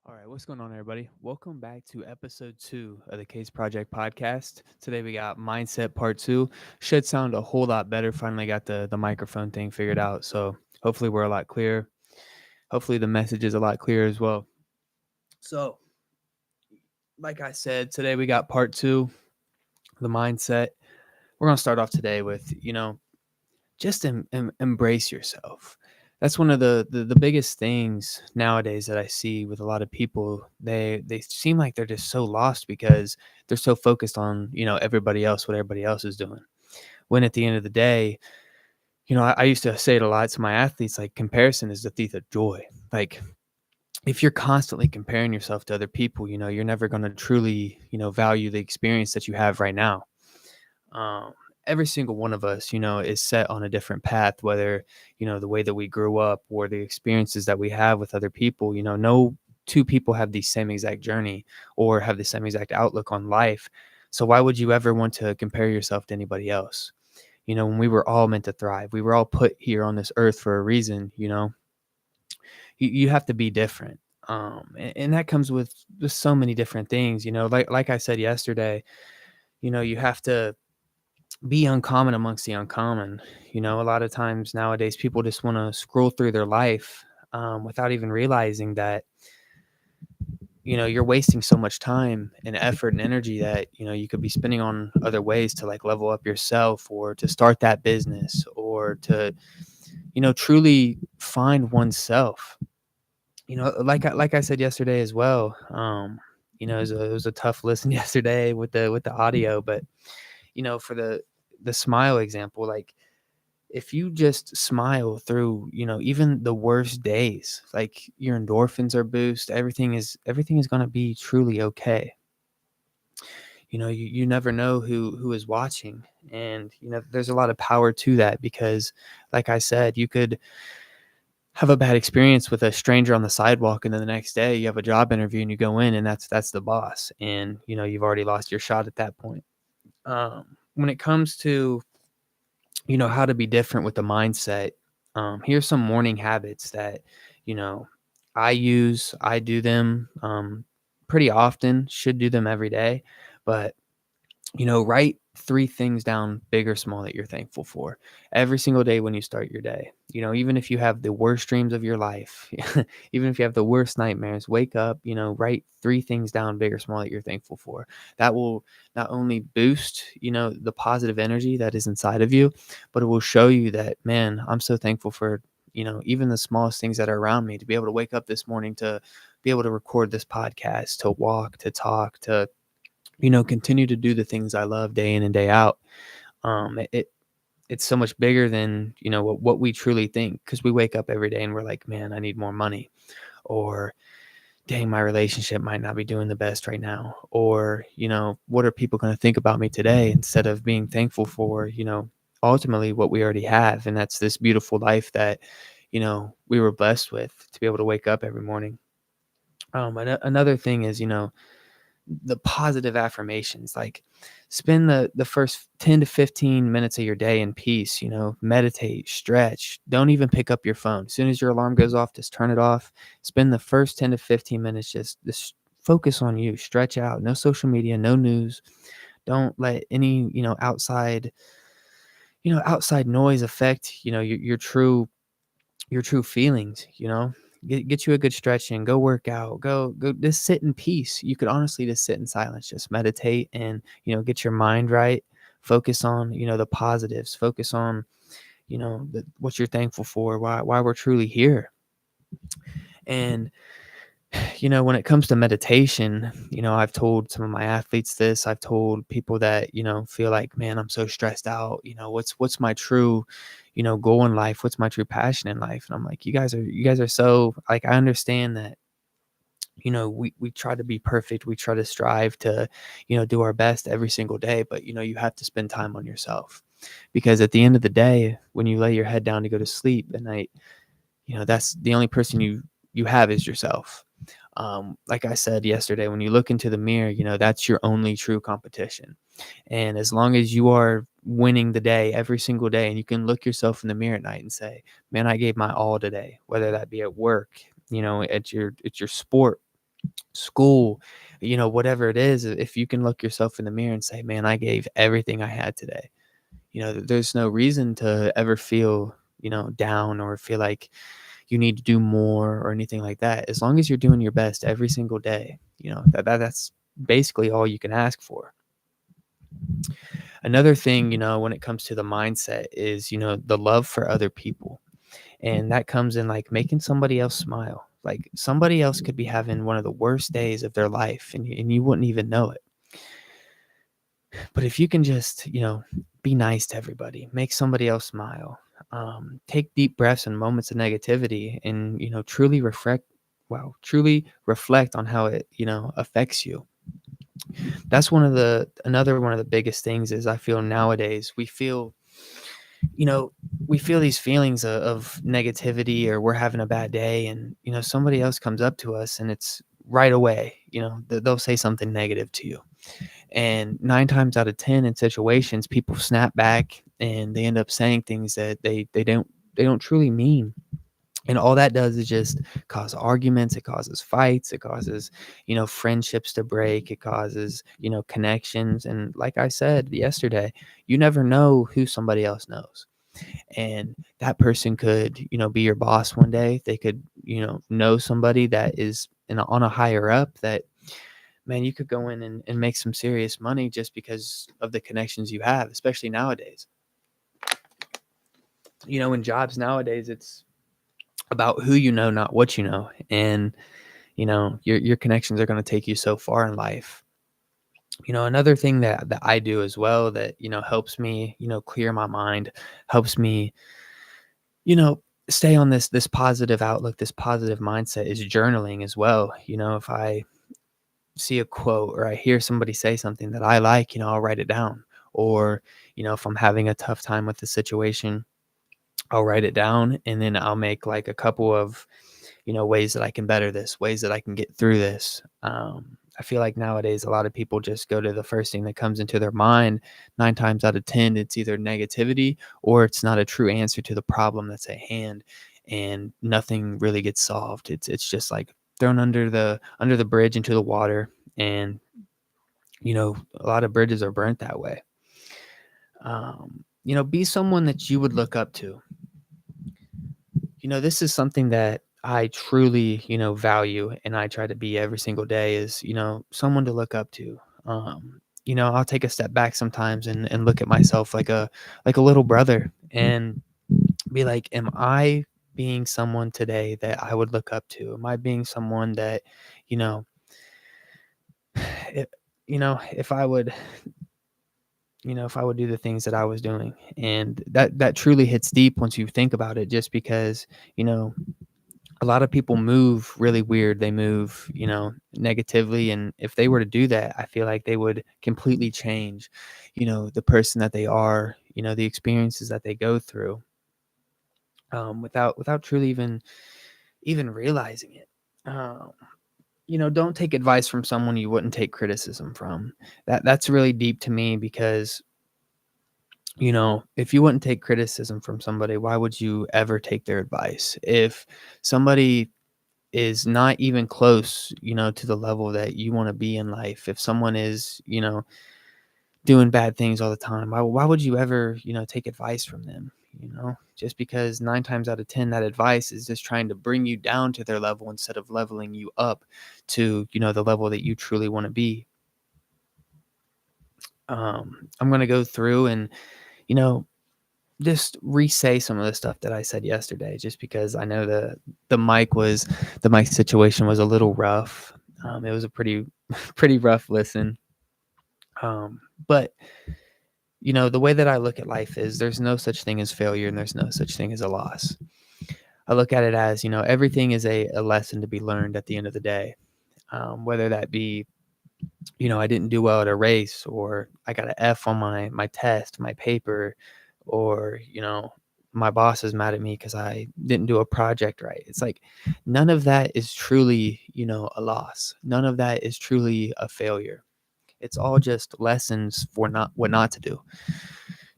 All right, what's going on, everybody? Welcome back to episode 2 of the Case Project podcast. Today we got mindset part 2. Should sound a whole lot better. Finally got the microphone thing figured out. So hopefully we're a lot clearer. Hopefully the message is a lot clearer as well. So, like I said, today we got part 2, the mindset. We're going to start off today with, just embrace yourself. That's one of the biggest things nowadays that I see with a lot of people. They seem like they're just so lost because they're so focused on everybody else, what everybody else is doing. When at the end of the day, I used to say it a lot to my athletes, like comparison is the thief of joy. Like if you're constantly comparing yourself to other people, you're never going to truly value the experience that you have right now. um, every single one of us, is set on a different path, whether, the way that we grew up or the experiences that we have with other people. No two people have the same exact journey or have the same exact outlook on life. So why would you ever want to compare yourself to anybody else? When we were all meant to thrive, we were all put here on this earth for a reason. You have to be different. And that comes with so many different things, like I said yesterday, you have to be uncommon amongst the uncommon. A lot of times nowadays, people just want to scroll through their life without even realizing that, you're wasting so much time and effort and energy that, you could be spending on other ways to like level up yourself or to start that business or to, truly find oneself. Like I said yesterday as well. It was a tough listen yesterday with the audio, but for the smile example, like if you just smile through, even the worst days, like your endorphins are boost, everything is going to be truly okay. You never know who is watching, and there's a lot of power to that because, like I said, you could have a bad experience with a stranger on the sidewalk, and then the next day you have a job interview and you go in and that's the boss, and you've already lost your shot at that point. When it comes to how to be different with the mindset, here's some morning habits that you know I do them pretty often, should do them every day, but write 3 things down, big or small, that you're thankful for every single day when you start your day. Even if you have the worst dreams of your life, even if you have the worst nightmares, wake up, write 3 things down, big or small, that you're thankful for. That will not only boost, the positive energy that is inside of you, but it will show you that, man, I'm so thankful for, even the smallest things that are around me, to be able to wake up this morning, to be able to record this podcast, to walk, to talk, to continue to do the things I love day in and day out. It's so much bigger than what we truly think, because we wake up every day and we're like, man, I need more money, or dang, my relationship might not be doing the best right now, or what are people going to think about me today, instead of being thankful for ultimately what we already have, and that's this beautiful life that we were blessed with, to be able to wake up every morning. Another thing is the positive affirmations, like spend the first 10 to 15 minutes of your day in peace, meditate, stretch, don't even pick up your phone. As soon as your alarm goes off, just turn it off. Spend the first 10 to 15 minutes just focus on you, stretch out, no social media, no news. Don't let any outside noise affect your true feelings. Get you a good stretch in, go work out, go just sit in peace. You could honestly just sit in silence, just meditate, and get your mind right. Focus on the positives, focus on what you're thankful for, why we're truly here. And when it comes to meditation, I've told some of my athletes this. I've told people that feel like, man, I'm so stressed out. What's my true goal in life? What's my true passion in life? And I'm like, you guys are so, like, I understand that we try to be perfect, we try to strive to do our best every single day, but you have to spend time on yourself, because at the end of the day, when you lay your head down to go to sleep at night, that's the only person you have is yourself. Like I said yesterday, when you look into the mirror, that's your only true competition. And as long as you are winning the day every single day, and you can look yourself in the mirror at night and say, man, I gave my all today, whether that be at work, at your sport, school, whatever it is, if you can look yourself in the mirror and say, man, I gave everything I had today, there's no reason to ever feel, down or feel like you need to do more or anything like that. As long as you're doing your best every single day, that's basically all you can ask for. Another thing, when it comes to the mindset is, the love for other people. And that comes in like making somebody else smile. Like somebody else could be having one of the worst days of their life and you wouldn't even know it. But if you can just, be nice to everybody, make somebody else smile, take deep breaths in moments of negativity and, truly reflect on how it, affects you. That's another one of the biggest things is I feel nowadays you know, we feel these feelings of negativity or we're having a bad day and, somebody else comes up to us and it's right away, they'll say something negative to you. And 9 times out of 10 in situations, people snap back and they end up saying things that they don't truly mean. And all that does is just cause arguments. It causes fights. It causes, friendships to break. It causes, connections. And like I said yesterday, you never know who somebody else knows. And that person could, be your boss one day. They could, know somebody that is on a higher up that, man, you could go in and make some serious money just because of the connections you have, especially nowadays. In jobs nowadays, it's about who you know, not what you know. And, your connections are going to take you so far in life. Another thing that I do as well that, helps me, clear my mind, helps me, stay on this positive outlook, this positive mindset is journaling as well. If I see a quote or I hear somebody say something that I like, I'll write it down. Or, if I'm having a tough time with the situation, I'll write it down and then I'll make like a couple of, ways that I can better this, ways that I can get through this. I feel like nowadays a lot of people just go to the first thing that comes into their mind. 9 times out of 10, it's either negativity or it's not a true answer to the problem that's at hand, and nothing really gets solved. It's just like thrown under the bridge into the water, and a lot of bridges are burnt that way. Be someone that you would look up to. This is something that I truly, value and I try to be every single day is, someone to look up to. I'll take a step back sometimes and look at myself like a little brother and be like, am I being someone today that I would look up to? Am I being someone that, you know, if, if I would, if I would do the things that I was doing? And that truly hits deep once you think about it, just because, a lot of people move really weird. They move, negatively. And if they were to do that, I feel like they would completely change, the person that they are, the experiences that they go through, without truly even realizing it. Don't take advice from someone you wouldn't take criticism from. That's really deep to me because, if you wouldn't take criticism from somebody, why would you ever take their advice? If somebody is not even close, to the level that you want to be in life, if someone is, doing bad things all the time, why would you ever, take advice from them? Just because 9 times out of 10, that advice is just trying to bring you down to their level instead of leveling you up to, the level that you truly want to be. I'm going to go through and, you know, just re-say some of the stuff that I said yesterday, just because I know the mic situation was a little rough. It was a pretty pretty rough listen. But the way that I look at life is there's no such thing as failure and there's no such thing as a loss. I look at it as, everything is a lesson to be learned at the end of the day. Whether that be, I didn't do well at a race, or I got an F on my test, my paper, or, my boss is mad at me because I didn't do a project right. It's like none of that is truly, a loss. None of that is truly a failure. It's all just lessons for what not to do.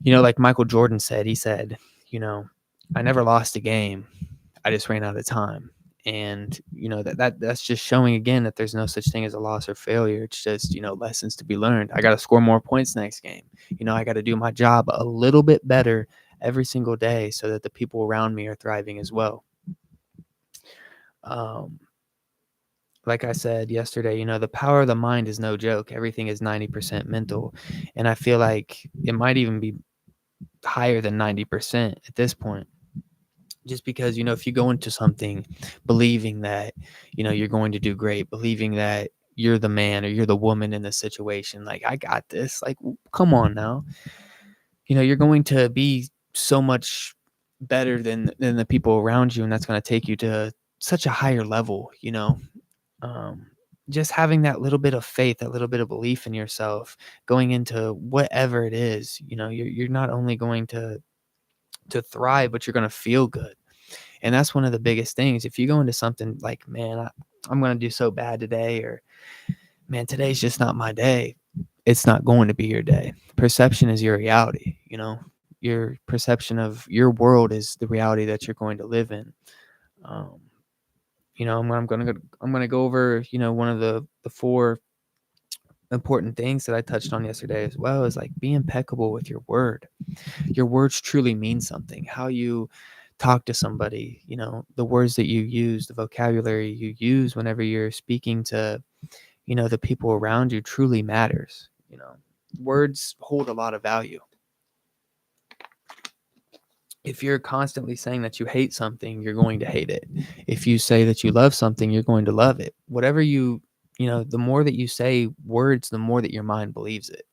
Like Michael Jordan said, he said, I never lost a game. I just ran out of time. And that's just showing again that there's no such thing as a loss or failure. It's just lessons to be learned. I got to score more points next game. I got to do my job a little bit better every single day so that the people around me are thriving as well. Like I said yesterday, the power of the mind is no joke. Everything is 90% mental. And I feel like it might even be higher than 90% at this point. Just because, if you go into something believing that, you're going to do great, believing that you're the man or you're the woman in the situation, like, I got this, like, come on now, you're going to be so much better than the people around you. And that's going to take you to such a higher level, um, just having that little bit of faith, that little bit of belief in yourself going into whatever it is, you're not only going to thrive, but you're going to feel good. And that's one of the biggest things. If you go into something like, man, I'm going to do so bad today, or man, today's just not my day, it's not going to be your day. Perception is your reality. Your perception of your world is the reality that you're going to live in. I'm gonna go over one of the four important things that I touched on yesterday as well, is like, be impeccable with your word. Your words truly mean something. How you talk to somebody, the words that you use, the vocabulary you use whenever you're speaking to, the people around you truly matters. Words hold a lot of value. If you're constantly saying that you hate something, you're going to hate it. If you say that you love something, you're going to love it. Whatever the more that you say words, the more that your mind believes it.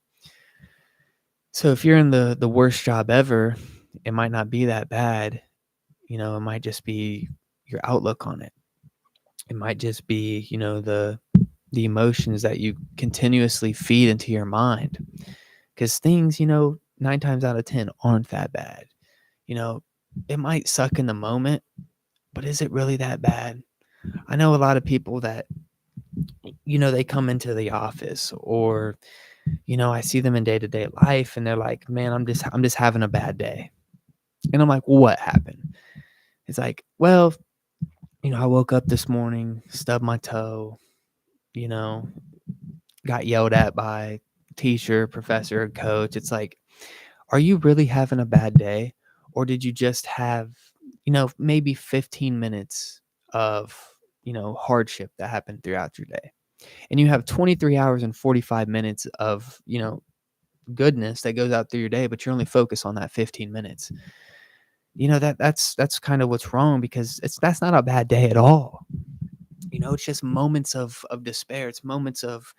So if you're in the worst job ever, it might not be that bad. It might just be your outlook on it. It might just be, the emotions that you continuously feed into your mind. Because things, 9 times out of 10 aren't that bad. It might suck in the moment, but is it really that bad? I know a lot of people that, they come into the office, or, I see them in day-to-day life, and they're like, man, I'm just having a bad day. And I'm like, well, what happened? It's like, well, I woke up this morning, stubbed my toe, got yelled at by teacher, professor, coach. It's like, are you really having a bad day? Or did you just have, maybe 15 minutes of, hardship that happened throughout your day? And you have 23 hours and 45 minutes of, goodness that goes out through your day, but you're only focused on that 15 minutes. That's kind of what's wrong, because that's not a bad day at all. It's just moments of despair. It's moments of,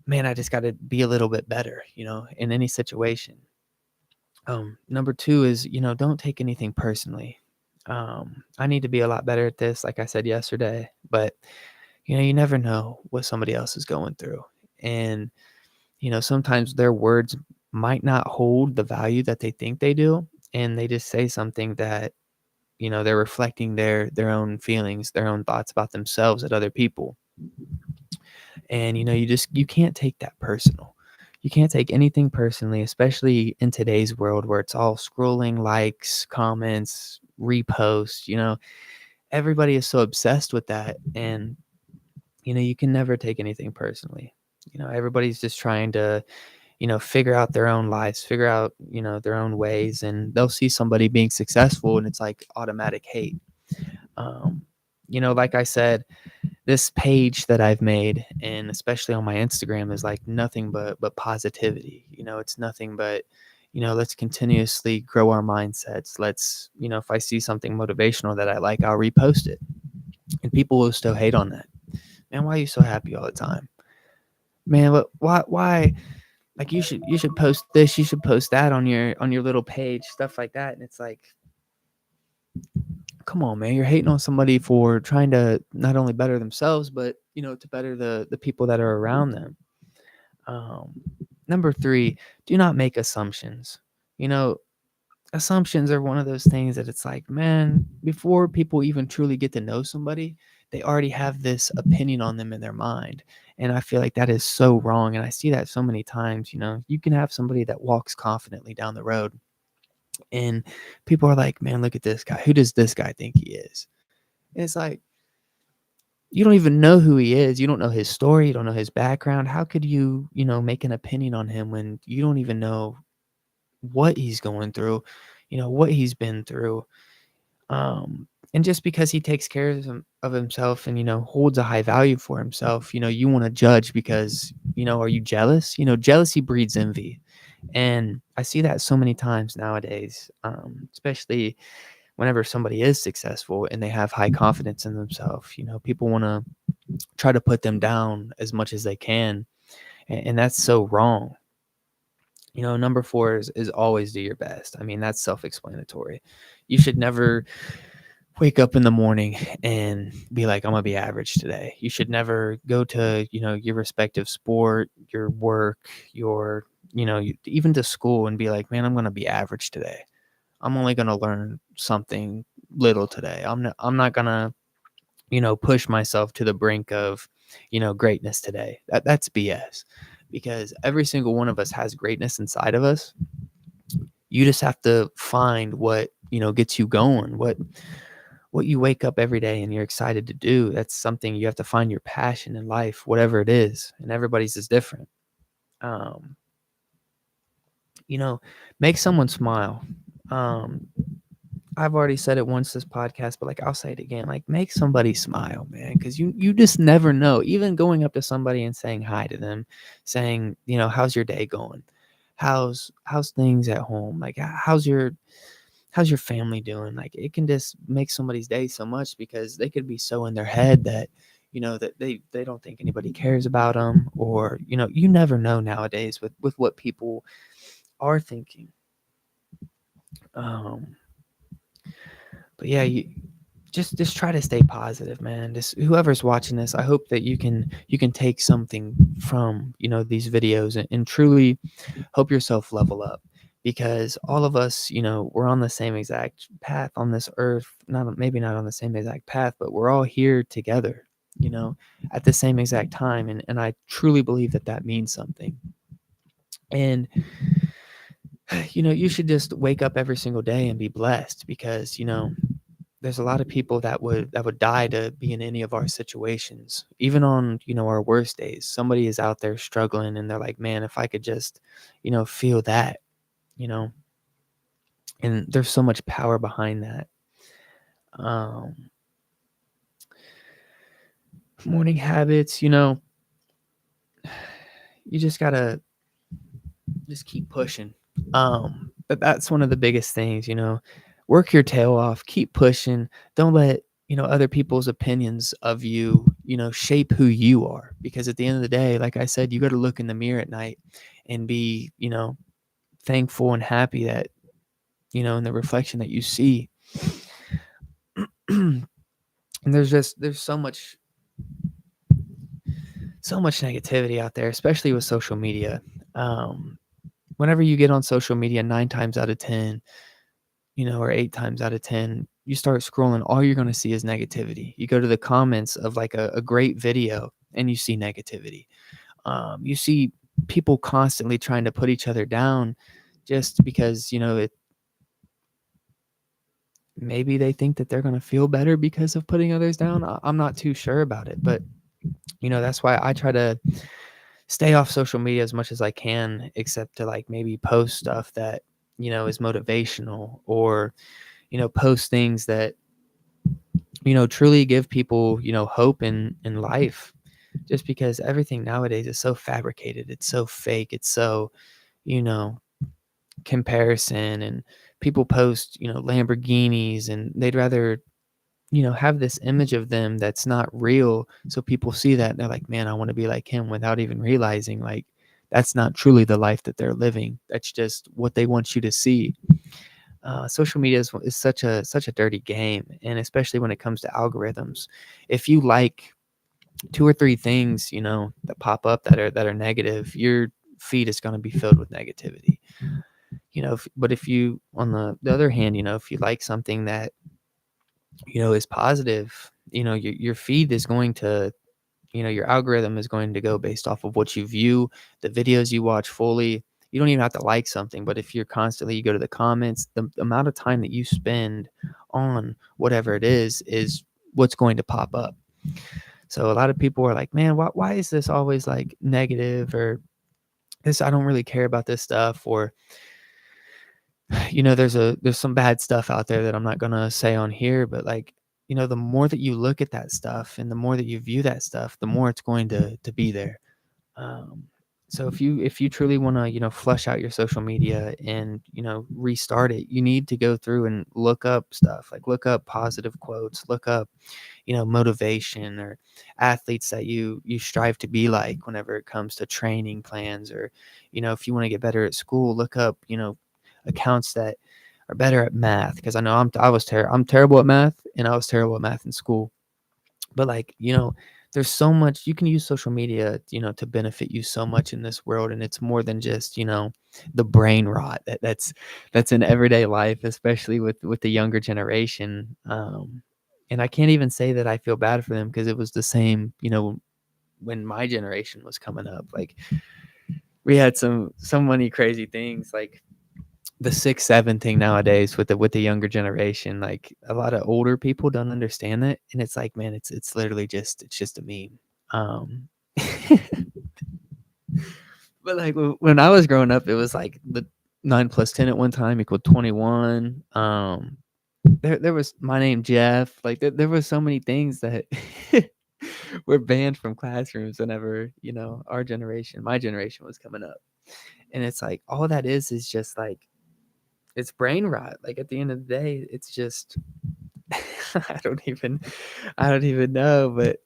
man, I just got to be a little bit better, in any situation. Number 2 is, don't take anything personally. I need to be a lot better at this, like I said yesterday, but you never know what somebody else is going through. And, sometimes their words might not hold the value that they think they do. And they just say something that, they're reflecting their own feelings, their own thoughts about themselves at other people. And, you can't take that personal. You can't take anything personally, especially in today's world where it's all scrolling, likes, comments, reposts. Everybody is so obsessed with that. And, you can never take anything personally. Everybody's just trying to, figure out their own lives, figure out, their own ways. And they'll see somebody being successful and it's like automatic hate. Like I said, this page that I've made, and especially on my Instagram, is like nothing but positivity. It's nothing but, let's continuously grow our mindsets. Let's, if I see something motivational that I like, I'll repost it. And people will still hate on that. Man, why are you so happy all the time? Man, why? Like, you should post this, you should post that on your little page, stuff like that. And it's like, come on, man, you're hating on somebody for trying to not only better themselves, but, to better the people that are around them. Number 3, do not make assumptions. Assumptions are one of those things that it's like, man, before people even truly get to know somebody, they already have this opinion on them in their mind. And I feel like that is so wrong. And I see that so many times. You can have somebody that walks confidently down the road, and people are like, man, look at this guy. Who does this guy think he is? And it's like, you don't even know who he is. You don't know his story. You don't know his background. How could you, make an opinion on him when you don't even know what he's going through, what he's been through? And just because he takes care of himself and, holds a high value for himself, you want to judge because, are you jealous? Jealousy breeds envy. And I see that so many times nowadays, especially whenever somebody is successful and they have high confidence in themselves. People want to try to put them down as much as they can. And that's so wrong. Number four is always do your best. I mean, that's self-explanatory. You should never wake up in the morning and be like, I'm gonna be average today. You should never go to, your respective sport, your work, even to school and be like, man, I'm gonna be average today. I'm only gonna learn something little today. I'm not gonna, push myself to the brink of, greatness today. That's BS, because every single one of us has greatness inside of us. You just have to find what, gets you going, what you wake up every day and you're excited to do. That's something you have to find your passion in life, whatever it is. And everybody's is different. Um, make someone smile. Um, I've already said it once this podcast, but like I'll say it again. Like, make somebody smile, man, because you just never know. Even going up to somebody and saying hi to them, saying, how's your day going? How's things at home? Like, how's your family doing? Like, it can just make somebody's day so much, because they could be so in their head that, that they don't think anybody cares about them, or, you never know nowadays with what people are thinking. Um, but yeah, you just try to stay positive, man. Just whoever's watching this, I hope that you can take something from, these videos, and truly help yourself level up, because all of us, we're on the same exact path on this earth. Not maybe not on the same exact path, but we're all here together, you know, at the same exact time. And I truly believe that that means something. And you should just wake up every single day and be blessed, because, there's a lot of people that would die to be in any of our situations. Even on, our worst days, somebody is out there struggling and they're like, man, if I could just, feel that, you know, and there's so much power behind that. Um, Morning habits, you just gotta just keep pushing. But that's one of the biggest things, work your tail off, keep pushing. Don't let, other people's opinions of you, shape who you are. Because at the end of the day, like I said, you got to look in the mirror at night and be, thankful and happy that, in the reflection that you see. And there's so much negativity out there, especially with social media. Um, Whenever you get on social media, 9 times out of 10, or 8 times out of 10, you start scrolling, all you're going to see is negativity. You go to the comments of like a great video and you see negativity. You see people constantly trying to put each other down just because, maybe they think that they're going to feel better because of putting others down. I'm not too sure about it, but, that's why I try to stay off social media as much as I can, except to like maybe post stuff that, is motivational, or, post things that, truly give people, hope in life. Just because everything nowadays is so fabricated, it's so fake, it's so, you know, comparison, and people post, Lamborghinis, and they'd rather, have this image of them that's not real. So people see that and they're like, man, I want to be like him, without even realizing like that's not truly the life that they're living. That's just what they want you to see. Social media is such a dirty game, and especially when it comes to algorithms. If you like 2 or 3 things, that pop up that are negative, your feed is going to be filled with negativity. But if you, on the other hand, if you like something that, is positive, your feed is going to, your algorithm is going to go based off of what you view, the videos you watch fully. You don't even have to like something, but if you're constantly, you go to the comments, the amount of time that you spend on whatever it is what's going to pop up. So a lot of people are like, man, why is this always like negative, or this, I don't really care about this stuff, or there's some bad stuff out there that I'm not gonna say on here, but like, the more that you look at that stuff and the more that you view that stuff, the more it's going to be there. Um, so if you truly want to, flush out your social media and, restart it, you need to go through and look up stuff, like look up positive quotes, look up, motivation, or athletes that you strive to be like whenever it comes to training plans, or, if you want to get better at school, look up, accounts that are better at math. Because I know I'm terrible at math, and I was terrible at math in school. But like, there's so much you can use social media, to benefit you so much in this world. And it's more than just, the brain rot that's in everyday life, especially with the younger generation. And I can't even say that I feel bad for them, because it was the same, when my generation was coming up. Like, we had so many crazy things, like the 6-7 thing nowadays with the younger generation. Like, a lot of older people don't understand that, and it's like, man, it's literally just a meme. Um, but like, when I was growing up, it was like the 9 plus 10 at one time equaled 21. There was my name Jeff. Like, there was so many things that were banned from classrooms whenever, my generation was coming up. And it's like, all that is just like, it's brain rot. Like, at the end of the day, it's just I don't even know. But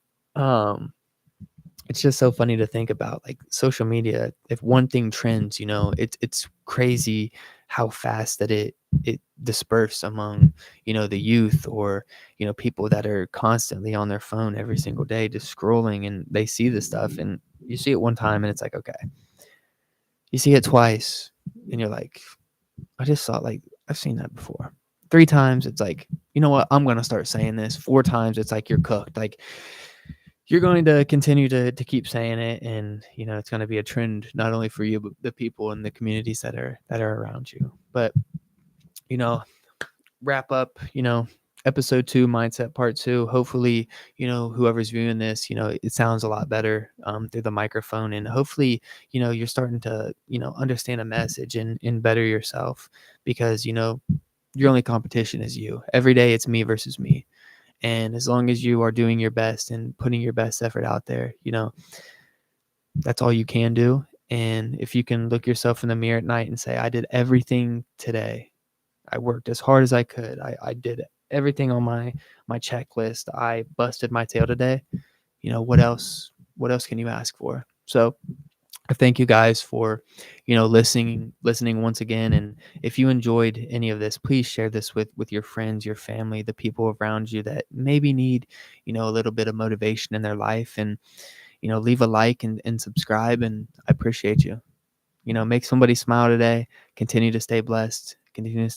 it's just so funny to think about, like, social media. If one thing trends, it's crazy how fast that it disperses among, the youth, or, people that are constantly on their phone every single day, just scrolling, and they see this stuff, and you see it one time and it's like, okay. You see it twice and you're like, I just saw, like, I've seen that before. 3 times, it's like, you know what? I'm gonna start saying this. 4 times, it's like you're cooked. Like, you're going to continue to keep saying it, and, it's gonna be a trend not only for you, but the people in the communities that are around you. But, you know, wrap up, episode 2, mindset part 2. Hopefully, whoever's viewing this, it sounds a lot better through the microphone, and hopefully, you're starting to, understand a message and better yourself, because, your only competition is you. Every day it's me versus me. And as long as you are doing your best and putting your best effort out there, that's all you can do. And if you can look yourself in the mirror at night and say, I did everything today. I worked as hard as I could. I did everything on my checklist. I busted my tail today. What else can you ask for? So I thank you guys for, listening once again. And if you enjoyed any of this, please share this with your friends, your family, the people around you that maybe need, a little bit of motivation in their life. And, leave a like and subscribe. And I appreciate you. Make somebody smile today. Continue to stay blessed. Continue to stay